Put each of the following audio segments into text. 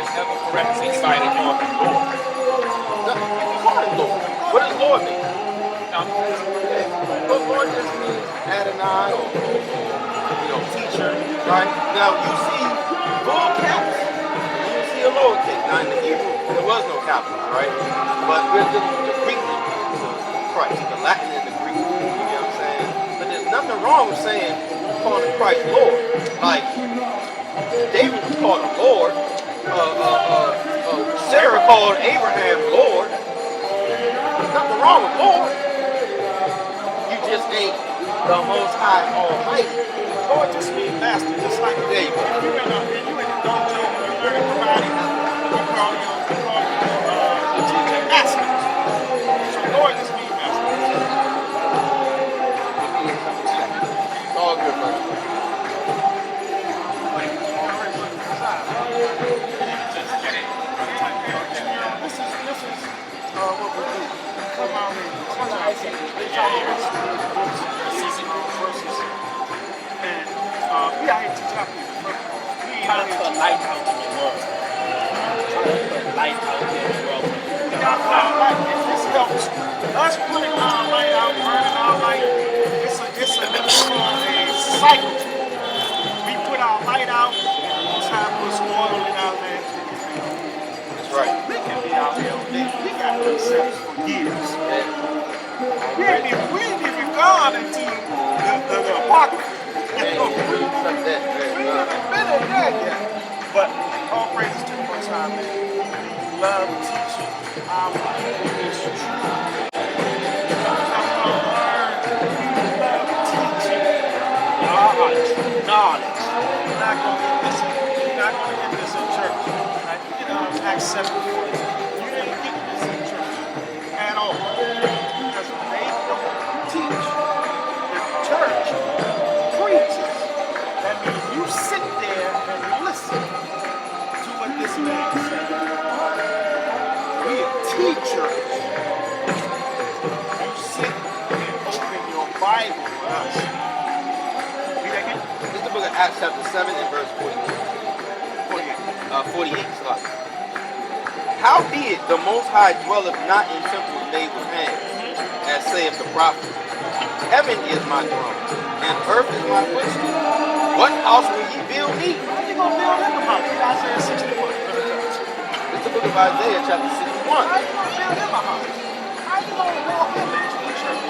Christ ever correctly cited called him Lord? No, he called him Lord. What does Lord mean? No, I'm just asking. Well, Lord just means Adonai or teacher, right? Now you see full caps, and you see a lowercase. Now in the Hebrew, there was no capitals, right? But we're dealing with the Greek Christ, the Latin and the Greek. You know what I'm saying? But there's nothing wrong with saying calling Christ Lord. Like David was called a Lord. Sarah called Abraham Lord. There's nothing wrong with Lord. You just ain't the Most High Almighty. Lord just means master, just like There you go. you in the dojo, you learn karate, we call you master. So Lord just means master. It's all good, brother. This is what we do. Come out and verses. And we out here teaching our people. Trying to put light out in the world. Trying to put light out in the world. This helps us putting our light out, burning our light. It's a cycle. We put our light out, and most time puts oil in our lamp. That's right. We can be out here all day. We got concepts for years. We ain't even gone into the apartment. We haven't been in there yet. But all praises to the Most High, man. We love teaching our people this truth. Knowledge. You're not going to get this in church. Like, Acts 7. You didn't get this in church at all. Because when they don't teach, the church preaches. That means you sit there and listen to what this man said. We are teachers. You sit and open your Bible for us. This is the book of Acts chapter 7 and verse 48. Howbeit the Most High dwelleth not in temples made with hands, as saith the prophet. Heaven is my throne, and earth is my footstool. What house will ye build me? How you going to build him a house? Isaiah 61. This is the book of Isaiah chapter 61. How you going to build him a house? How you going to walk him into the church?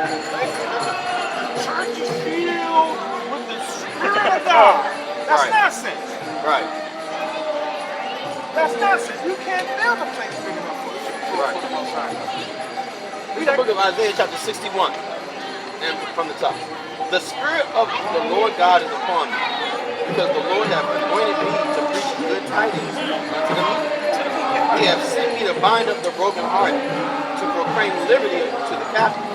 The church is filled with the Spirit of God. That's nonsense. Right. That's nonsense. You can't build a place big enough for the Most High. This is the book of Isaiah chapter 61. And from the top. The Spirit of the Lord God is upon me, because the Lord hath anointed me to preach good tidings unto the meek. He hath sent me to bind up the brokenhearted, to proclaim liberty to the captives,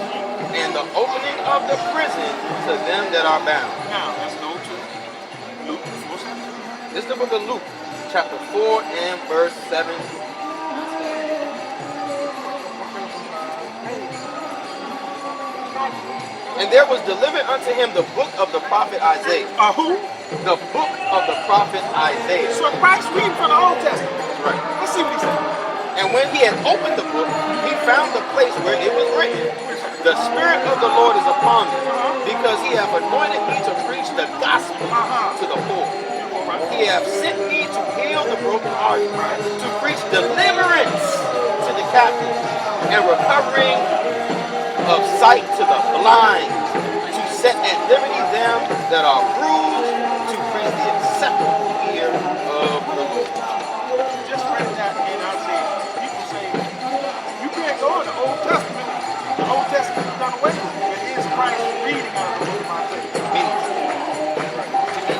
and the opening of the prison to them that are bound. Now, let's go to Luke. This is the book of Luke, chapter 4 and verse 7. And there was delivered unto him the book of the prophet Isaiah. Who? The book of the prophet Isaiah. So Christ reading from the Old Testament. That's right. Let's see what he said. And when he had opened the book, he found the place where it was written, The Spirit of the Lord is upon me, because he hath anointed me to preach the gospel to the poor. He hath sent me to heal the brokenhearted, to preach deliverance to the captives, and recovering of sight to the blind, to set at liberty them that are bruised, to preach the acceptable year of the Lord. Just read that in Isaiah. People say, you can't go in the Old Testament. The Old Testament is done away with. It is Christ reading out of the book of Isaiah.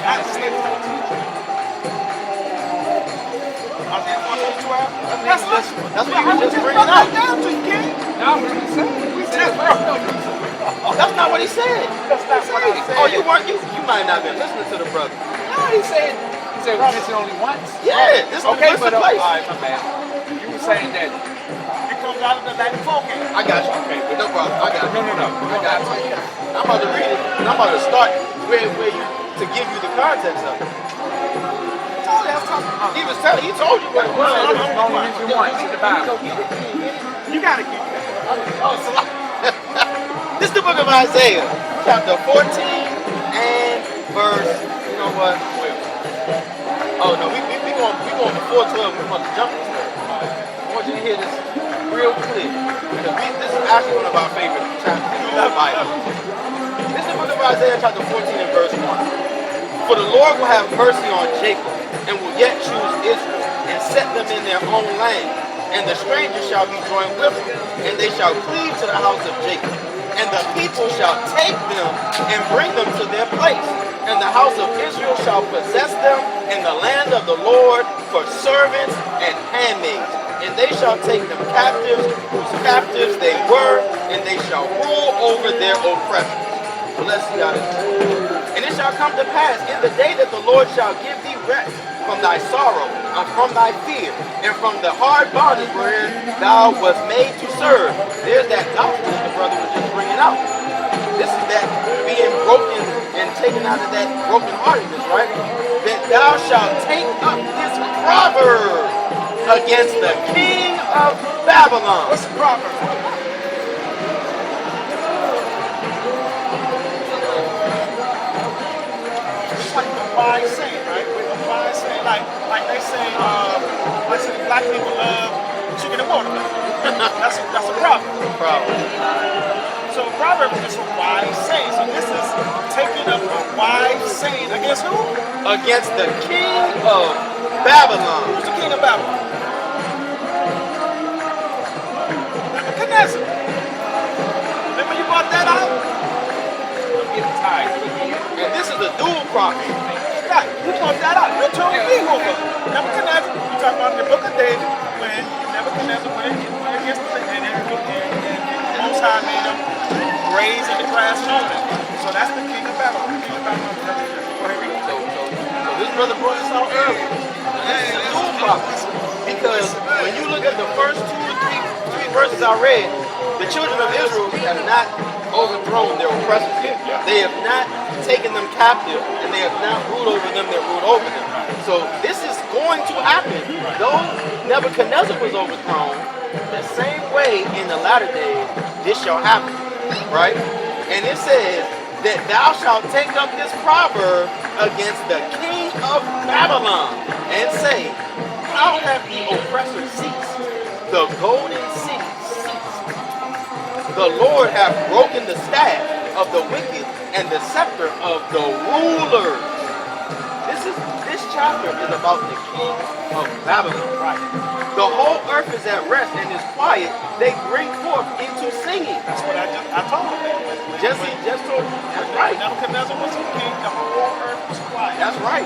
That's the same thing. Isaiah 14:12. That's what you just bringing up. Down to you, King. Now what you saying? We just That's not what he said. That's not what I said. Oh, you weren't. You might not have been listening to the brother. No, he said mention only once. Yeah, this Okay, is but the place. all right, my bad. You were saying that. It comes out of the Latin folk. I got you. Okay, but no problem. I got you. No. I got you. I'm about to read it, and I'm about to start where you to give you the context of it. Oh, that's talking about? He was telling. He told you what it was. You gotta keep that. This is the book of Isaiah, chapter 14 and verse. You know what? 12. Oh no, we going before 12. We're going to jump to 12. I want you to hear this real clear because this is actually one of our favorite chapters in the whole Bible. This is the book of Isaiah, chapter 14 and verse 1. For the Lord will have mercy on Jacob and will yet choose Israel and set them in their own land. And the strangers shall be joined with them, and they shall cleave to the house of Jacob. And the people shall take them and bring them to their place. And the house of Israel shall possess them in the land of the Lord for servants and handmaids. And they shall take them captives, whose captives they were, and they shall rule over their oppressors. So let's see how this goes. And it shall come to pass in the day that the Lord shall give thee rest from thy sorrow, and from thy fear, and from the hard bondage wherein thou wast made to serve. There's that gospel that the brother was just bringing out. This is that being broken and taken out of that brokenheartedness, right? That thou shalt take up this proverb against the king of Babylon. What's the proverb? It's like a wise saying, right? A wise saying, like they say, black people love chicken and watermelon. That's a proverb. So a proverb is a wise saying. So this is taking up a wise saying against who? Against the king of Babylon. Who's the king of Babylon? Nebuchadnezzar. Remember you brought that out? I'm getting tired. And this is a dual prophet. Right, you brought that out. You told me who was Nebuchadnezzar. You talk about the book of David when Nebuchadnezzar went against the and Most High made him graze in the grass shoulder. So that's the king of Babylon. The king of Babylon. Go ahead, read. So this brother brought this out earlier. This is a dual prophet. Because when you look at the first three verses I read, the children of Israel have not overthrown their oppressors. They have not taken them captive, and they have not ruled over them that ruled over them. So this is going to happen. Though Nebuchadnezzar was overthrown, the same way in the latter days, this shall happen. Right? And it says that thou shalt take up this proverb against the king of Babylon, and say, how have the oppressor ceased? The golden city ceased. The Lord hath broken the staff of the wicked and the scepter of the rulers. This chapter is about the king of Babylon. Right. The whole earth is at rest and is quiet. They bring forth into singing. That's what I told him. Jesse just told you. That's right. Nebuchadnezzar was a king. The whole earth was quiet. That's right.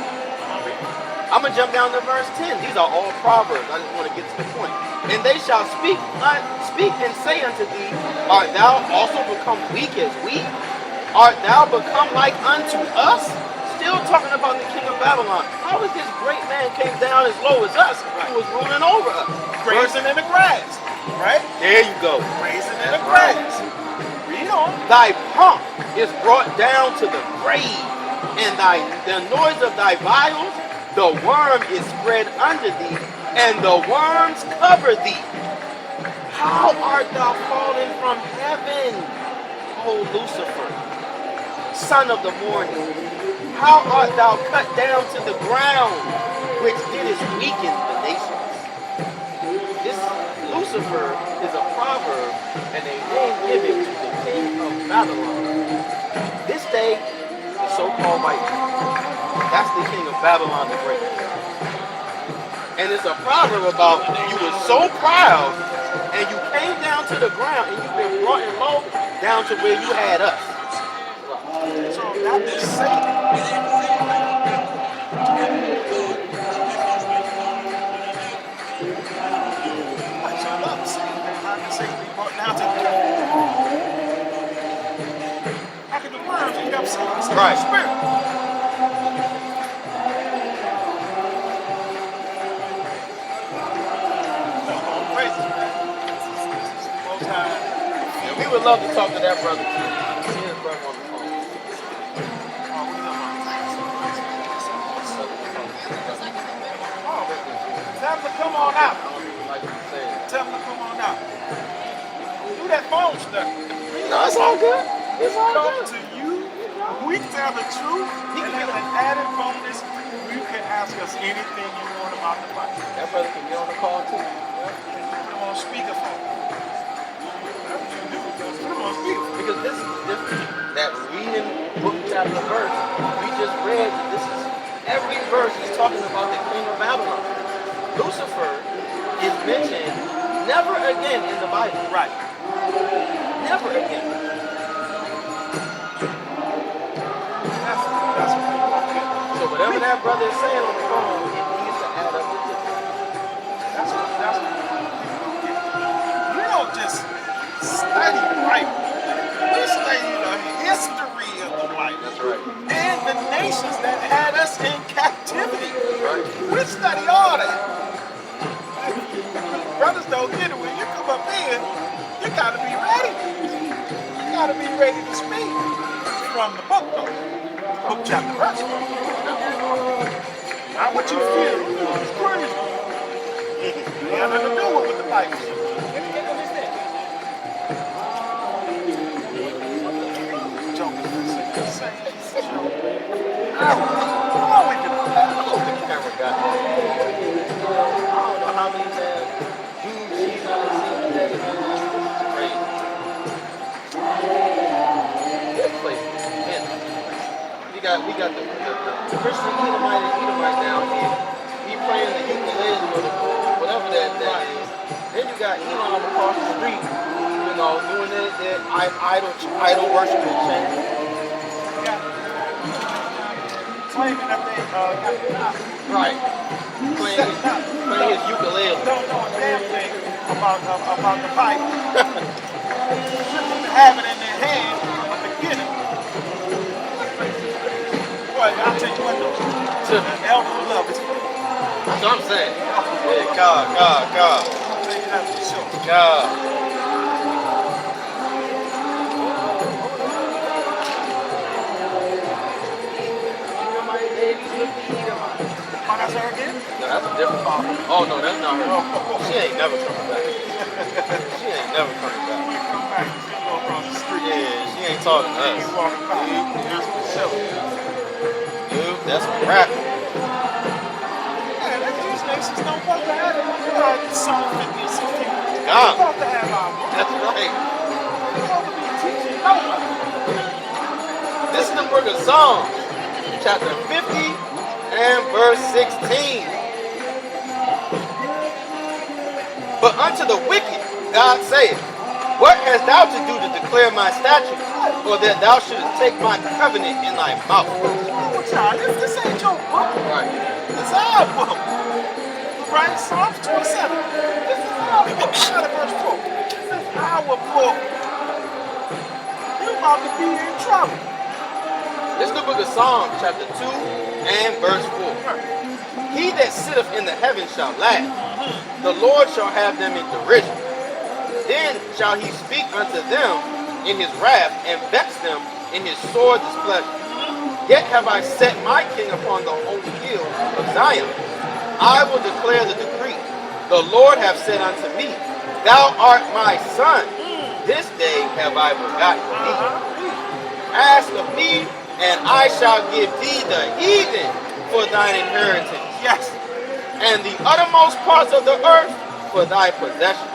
I'm going to jump down to verse 10. These are all proverbs. I just want to get to the point. And they shall speak and say unto thee, art thou also become weak as we? Art thou become like unto us? Still talking about the king of Babylon. How is this great man came down as low as us who was ruling over us? Grazing in the grass. Right? There you go. Grazing in the grass. Read on. Thy pomp is brought down to the grave, and the noise of thy vials, the worm is spread under thee, and the worms cover thee. How art thou fallen from heaven, O Lucifer, son of the morning? How art thou cut down to the ground, which didst weaken the nations? This Lucifer is a proverb and a name given to the king of Babylon. This day, the so-called white man. That's the king of Babylon the Great. And it's a proverb about you were so proud and you came down to the ground and you've been brought in low down to where you had us. So that is Satan. So love Satan. How can Satan be brought down to the ground? How can the worms eat up Satan's Right. spirit? And we would love to talk to that brother too. See his brother on the phone. them to come on out. I don't even like what you're saying. Tell them to come on out. Do that phone stuff. No, it's all good. It's all Come good. to you. We tell the truth. And as an added bonus, you can ask us anything you want about the Bible. That brother can be on the call too. Put them on speakerphone. That's what you do. Put them on speakerphone. Because this is different. That reading book, chapter, verse, we just read, this is, every verse is talking about the king of Babylon. Lucifer is mentioned never again in the Bible. Right. Never again. That's okay. So whatever that brother is saying on the phone, it needs to add up to this. That's what people get. We don't just study the Bible. We study the history of the Bible. That's right. And the nations that had us in captivity. That's right. We study all that. Brothers don't get it. When you come up here, you gotta be ready. You gotta be ready to speak from the book, though. Book, chapter, verse. Not what you feel. It's crazy. You have nothing to do with the Bible. Camera got that. I don't know how many dudes she's gonna see today, man. It's crazy. This place is intense. We got the Christian Edomite down here. He playing the ukulele or whatever that is. Then you got Elam across the street, you know, doing their idol worship and chant. Claiming that they Right. Playing his ukulele. don't know a damn thing about the Bible. Have it in their hand from the beginning. Boy, I'll tell you what though. The elder love it. That's what I'm saying. Yeah, God. I'll tell you that for sure. God. Oh, that's her again? No, that's a different father. Oh, no, that's not her. She ain't never coming back. She ain't never coming back. When you come back, you go across the street. Yeah, she ain't talking to us. You walking by. That's for sure. Dude, that's a rap. Yeah, these nations don't want to have some 50 or 60. They God. don't want to have our book. That's right. They want to be teaching nobody. This is the book of Psalms, chapter 50 and verse 16. But unto the wicked, God saith, what hast thou to do to declare my statutes, or that thou shouldest take my covenant in thy mouth? Oh, child, this ain't your book. Right. It's our book. Right? Psalms 27. This is our book. Not a verse 4. This is our book. You about to be in trouble. This is the book of Psalms, chapter 2 and verse 4. He that sitteth in the heavens shall laugh. The Lord shall have them in derision. Then shall he speak unto them in his wrath, and vex them in his sore displeasure. Yet have I set my king upon the holy hill of Zion. I will declare the decree. The Lord hath said unto me, thou art my son. This day have I begotten thee. Ask of me, and I shall give thee the heathen for thine inheritance. Yes. And the uttermost parts of the earth for thy possession.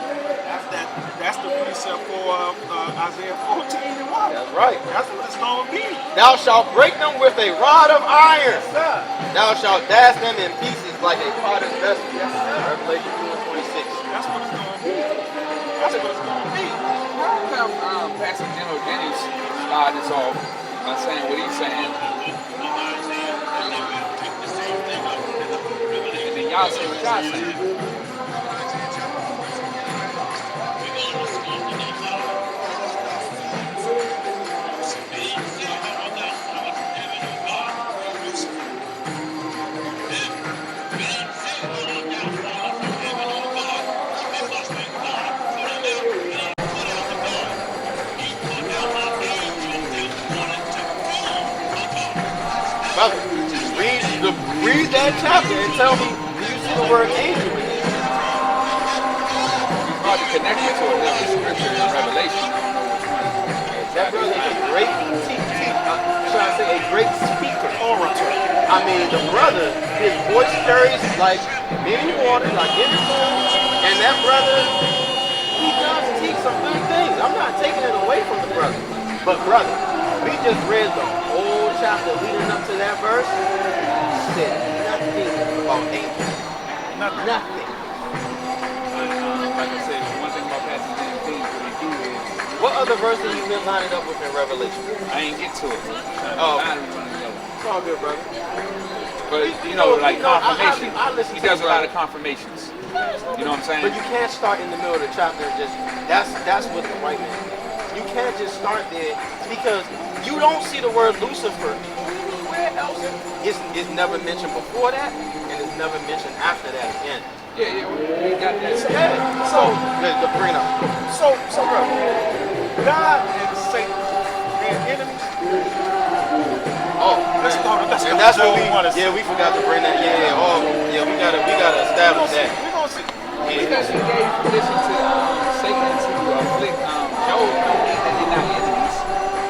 That's the precept for Isaiah 14 and 1. That's right. That's what it's going to be. Thou shalt break them with a rod of iron. Yes, sir. Thou shalt dash them in pieces like a potter's vessel. Yes, sir. Revelation 2 and 26. That's what it's going to be. That's what it's going to be. How come Pastor General Jennings started this off by saying what he's saying? And then y'all say what y'all saying. Brother, read that chapter and tell me, do you see the word angel in it? connected to another scripture in Revelation. I don't know which one. That brother is a great should I say a great speaker, orator. I mean, the brother, his voice carries like many waters, like any food, and that brother, he does teach some good things. I'm not taking it away from the brother, but brother, we just read the whole chapter leading up to that verse. Said nothing about angels. Nothing. Like I said, one thing about Pastor James Dean, what he do is, What other verse have you been lining up with in Revelation? I ain't get to it. Oh. It's all good, brother. But you know, like confirmation, I listen he to does you, a lot brother. of confirmations. You know what I'm saying? But you can't start in the middle of the chapter and just that's what the white man. You can't just start there because you don't see the word Lucifer anywhere else. It's never mentioned before that, and it's never mentioned after that again. Yeah, we got that. Yeah. So let's bring it up. So bro, God and Satan, they're enemies. Oh, Let's man. go. Let's And go. that's That's what what we want to see. we forgot to bring that. Yeah. Oh, yeah. We gotta establish that. We're gonna see. Because he gave permission to Satan to afflict Job, don't mean that they're not enemies.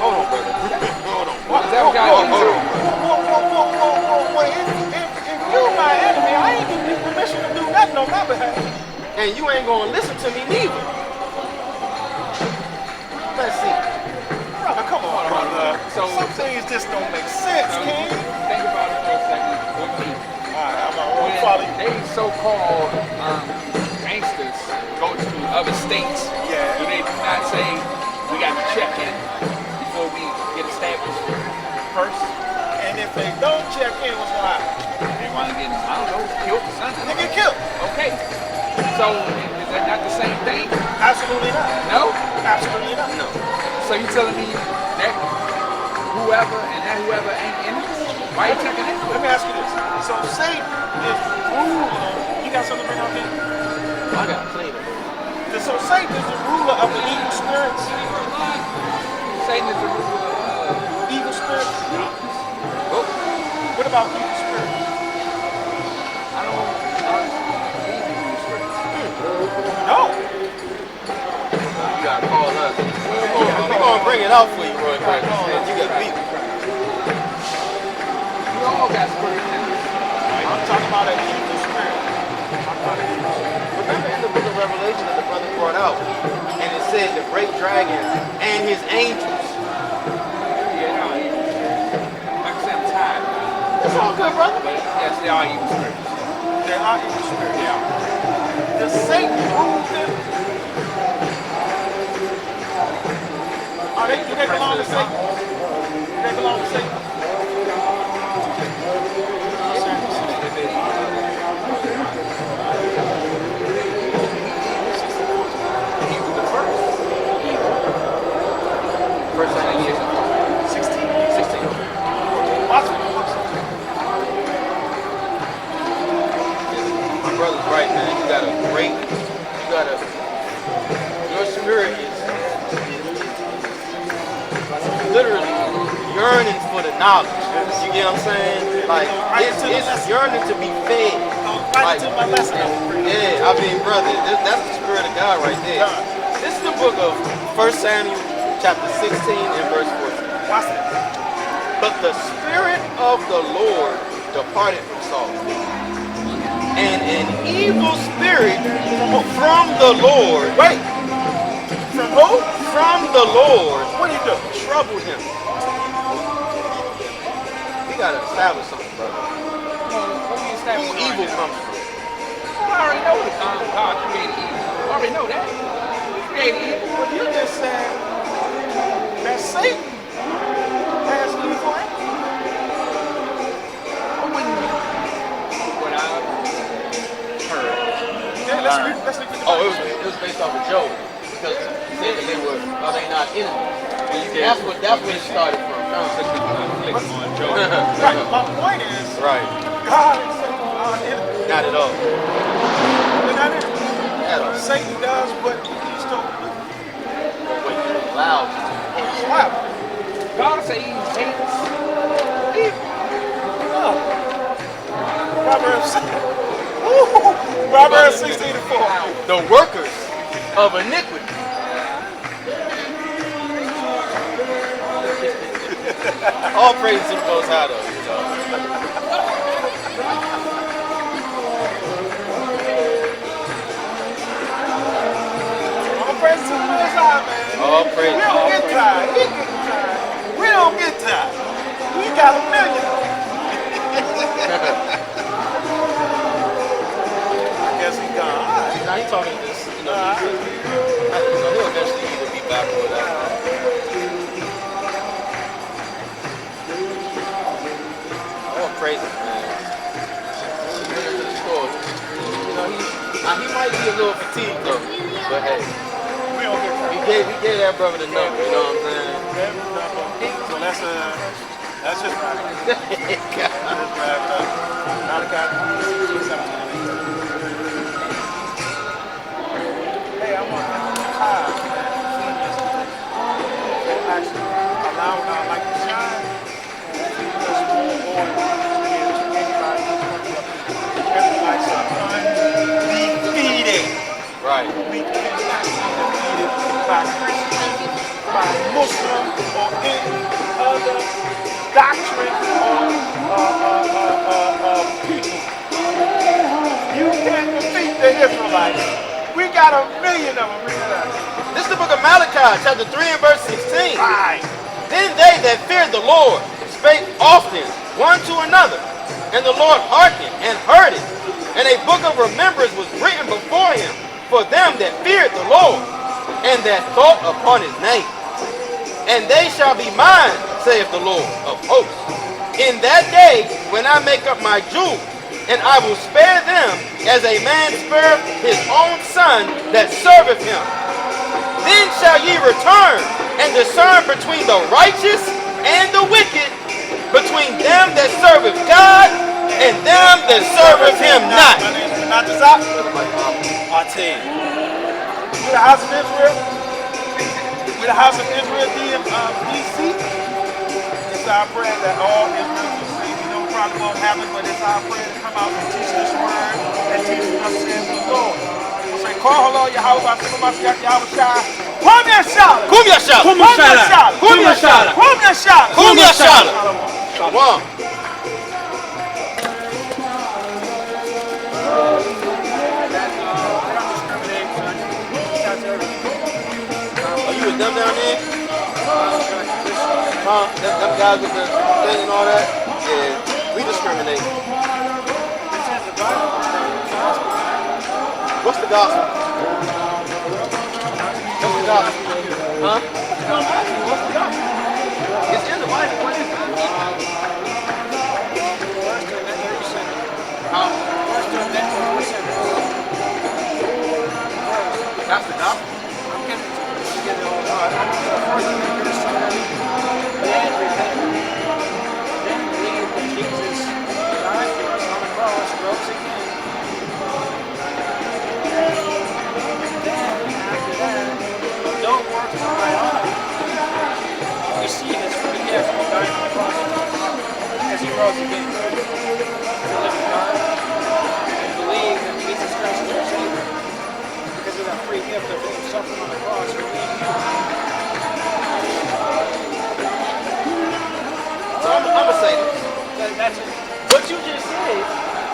Hold on, brother. Hold on. Is that what y'all Hold on. Whoa. If you're my enemy, I ain't giving you permission to do nothing on my behalf. And you ain't gonna listen to me neither. Let's see. Brother, come on, brother. So- Some things just don't make sense, So, King. think about it for a second. Alright, I'm gonna When follow you. they so-called gangsters go to other states, Yeah. do they not say we got to check in before we get established first? And if they don't check in, what's gonna happen? They want to get, I don't know, killed or something. They get killed. Okay. So is that not the same thing? Absolutely not. No? Absolutely not. No. So you telling me that whoever and that whoever ain't enemies? Why you checking in? Let me ask you this. So Satan is ruler. You got something to bring out there? I gotta clean it. So Satan is the ruler of the evil spirits. Satan is the ruler of Evil spirits. Oh, What about evil spirits? I don't believe in these spirits. No. you gotta call us. We're gonna bring it out for you, Roy. You got beat. You all got spirits in us. I'm talking about an evil spirit. Remember in the book of Revelation that the brother brought out, and it said the great dragon and his angels. Yeah, no, like I said, I'm tired. It's all good, brother. But yes, they are evil spirits. There are evil spirits. Does Satan rule them? Do they belong to Satan? Do they belong to Satan? He was the first. First time he 16. 16. Watch me. My brother's right, man. Your spirit is literally yearning for the knowledge. You get what I'm saying? Like, it's yearning to be fed. Right to my lesson. Yeah, I mean, brother, that's the spirit of God right there. This is the book of 1 Samuel, chapter 16 and verse 14. Watch this. But the Spirit of the Lord departed from Saul. And an evil spirit from the Lord, Wait. From who? from the Lord, What do you do? troubled him. We gotta establish something, brother. Who evil comes from? I already know that God created evil. I already know that. He created evil. But you just said that Satan has evil angels. I wouldn't what I've heard. Yeah, let's read the Oh, it was based off of Job. Because he said that are they not enemies? That's where it started from. Right. My point is, Right. God and Satan are enemies. Not at all. They're not enemies. At all. Satan does what he's told to do. What he allows. Wow. God said he hates evil. No. Proverbs 16 and 4. The workers of iniquity. All praise to the Most High, though. You know. All praise to the Most High, man. All praise. We don't get tired. He get tired. We don't get tired. We got 1 million. I guess he gone. All right. Now he's talking this, you know, he'll eventually either be back or whatever. Oh, crazy, man. Into the store. You know, he might be a little fatigued though, but hey, We don't get tired. he gave that brother the number. You know what I'm saying? So that's just right. Hey, I want to actually allowing our light to shine. Everybody's undefeated. Right. We cannot be defeated by Christians, by Muslim, or any other doctrine or people. You can't defeat the Israelites. We got 1 million of them. Read that. This is the book of Malachi, chapter 3 and verse 16. Right. Then they that feared the Lord spake often one to another, and the Lord hearkened and heard it. And a book of remembrance was written before him for them that feared the Lord, and that thought upon his name. And they shall be mine, saith the Lord of hosts, in that day when I make up my jewels, and I will spare them as a man spareth his own son that serveth him. Then shall ye return and discern between the righteous and the wicked, between them that serveth God and them that serveth him not. Not the top. I tell you. With the house of Israel, with the house of Israel being BC, it's our prayer that all Israel will see. We know it probably won't happen, but it's our prayer to come out and teach this word and teach us in the Lord. We'll say, call hello, Yahweh, Yahweh, Kum Yashala. Kum Yashala. Kum Yashala. Kum Yashala. Kum Yashala. Kum Yashala. Shalom. Are you with them down there? Huh? Them guys with the thing and all that? Yeah, we discriminate. What's the gospel? What's the gospel? Huh? What's the gospel? It's in the Bible. What is it? That's the gospel. Don't work to right on. We see this from the gift of dying on the cross as he rose again. To live in God and believe that Jesus Christ is our Savior. Because of that free gift of him suffering on the cross, we believe in him. So I'm going to say this. That's it. What you just said,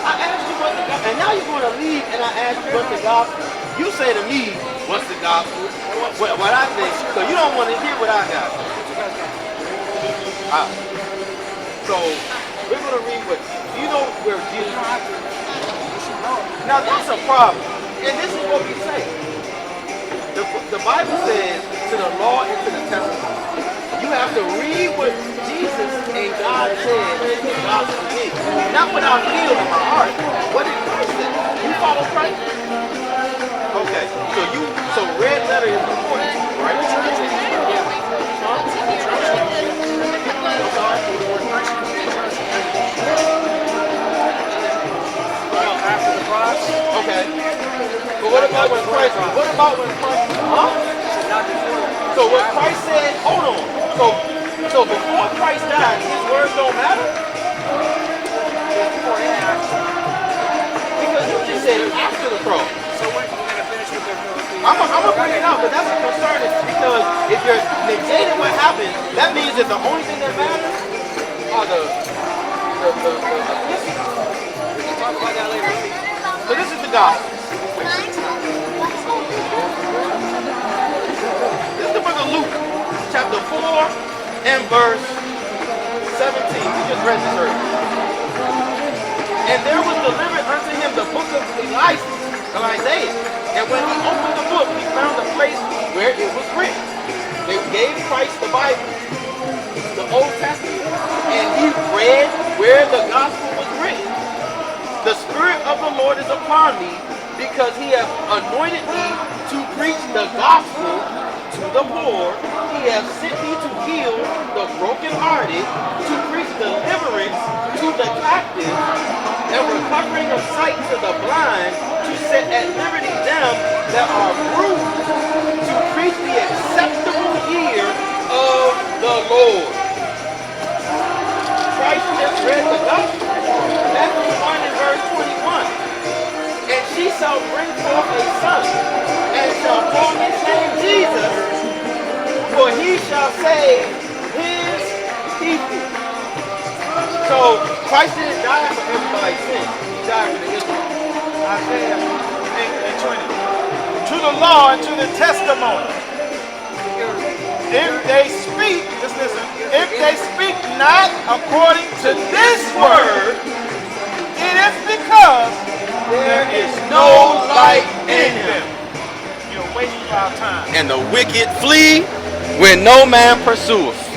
I asked you what the gospel, and now you're going to leave and I asked you what the gospel. You say to me, what's the gospel? What I think, so you don't want to hear what I got. So we're going to read what, you know where Jesus. Now that's a problem, and this is what we say. The Bible says to the law and to the testament. You have to read what Jesus and God said the gospel is. Not what I feel in my heart. What did Christ say? You follow Christ? Okay. So red letter is important, right? After the cross, Okay. But what about when Christ? Huh? So what Christ said, hold on. So before Christ died, his words don't matter? Because you just said it after the cross. so when are you going to finish with the I'm gonna you're negating what happened, that means that the only thing that matters are the epistles. We can talk about that later. So this is the gospel. This is the book of Luke, chapter 4 and verse 17. We just read this earlier. And there was delivered unto him the book of Isaiah. And when he opened the book, he found a place where it was written. They gave Christ the Bible, the Old Testament, and he read where the gospel was written. The Spirit of the Lord is upon me, because he has anointed me to preach the gospel to the poor. He has sent me to heal the brokenhearted, to preach deliverance to the captives, and recovering of sight to the blind, to set at liberty them that are bruised, to preach the acceptable year of the Lord. Christ just read the gospel. Matthew 1 and verse 21. And she shall bring forth a son, and shall call his name Jesus, for he shall save his people. So Christ didn't die for everybody's sin. He died for the Israelites. Isaiah 8 and 20. To the law and to the testimony. If they speak, just listen, if they speak not according to this word, it is because there is no light in them. You're wasting our time. And the wicked flee when no man pursueth.